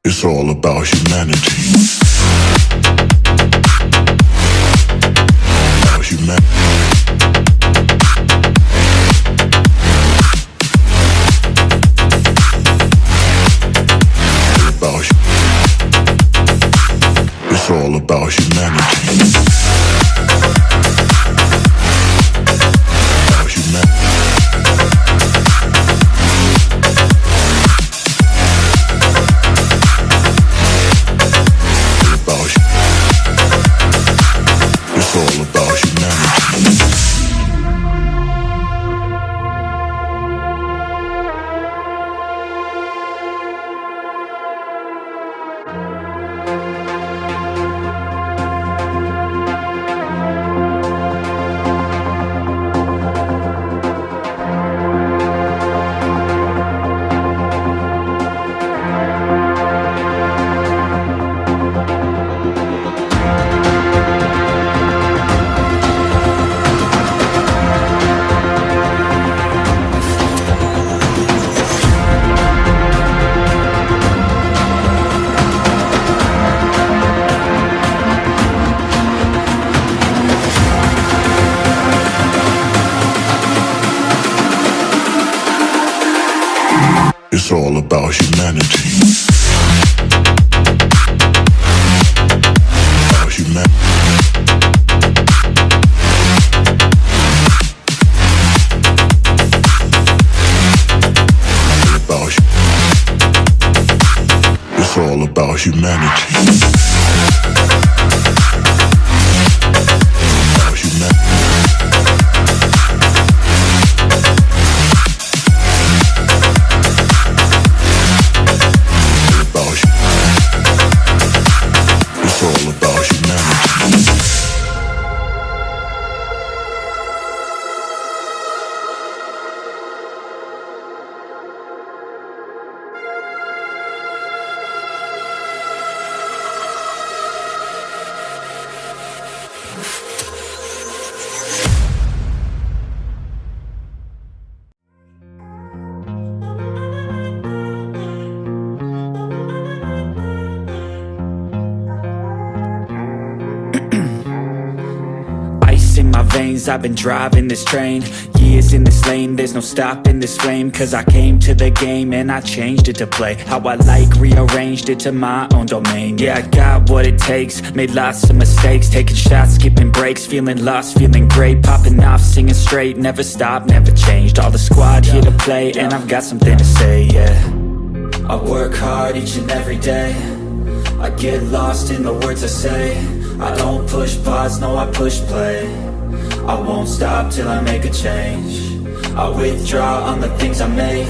It's all about humanity. About humanity. It's all about humanity. About humanity. It's all about humanity. It's all about humanity. About humanity. It's all about humanity. About humanity. It's all about humanity. Ice in my veins, I've been driving this train. Years in this lane, there's no stopping this flame. Cause I came to the game and I changed it to play how I like, rearranged it to my own domain. Yeah, I got what it takes, made lots of mistakes, taking shots, skipping breaks, feeling lost, feeling great, popping off, singing straight, never stopped, never changed. All the squad here to play and I've got something to say, yeah. I work hard each and every day, I get lost in the words I say. I don't push pause, no, I push play. I won't stop till I make a change. I withdraw on the things I make.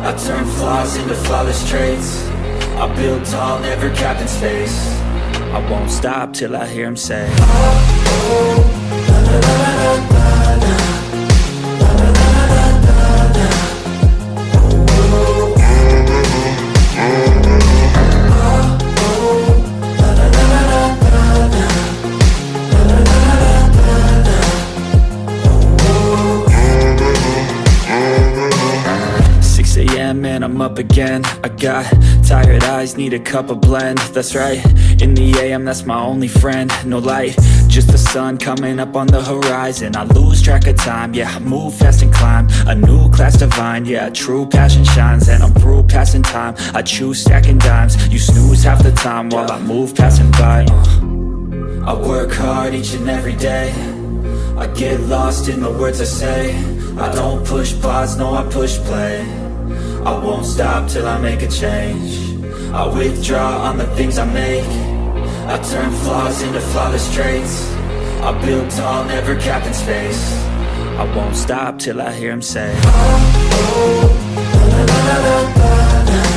I turn flaws into flawless traits. I build tall, never capped in space. I won't stop till I hear him say, oh, la, la, la, la, la, la. And I'm up again. I got tired eyes, need a cup of blend. That's right, in the AM, that's my only friend. No light, just the sun coming up on the horizon. I lose track of time, yeah, I move fast and climb a new class divine, yeah, true passion shines. And I'm through passing time, I choose stacking dimes. You snooze half the time while I move passing by. I work hard each and every day, I get lost in the words I say. I don't push pause, no, I push play. I won't stop till I make a change. I withdraw on the things I make. I turn flaws into flawless traits. I build tall, never capped in space. I won't stop till I hear him say, oh, la, la, la, la, la, la.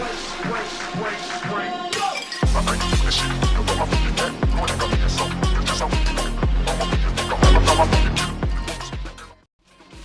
I ain't this shit, you know what I'm looking at.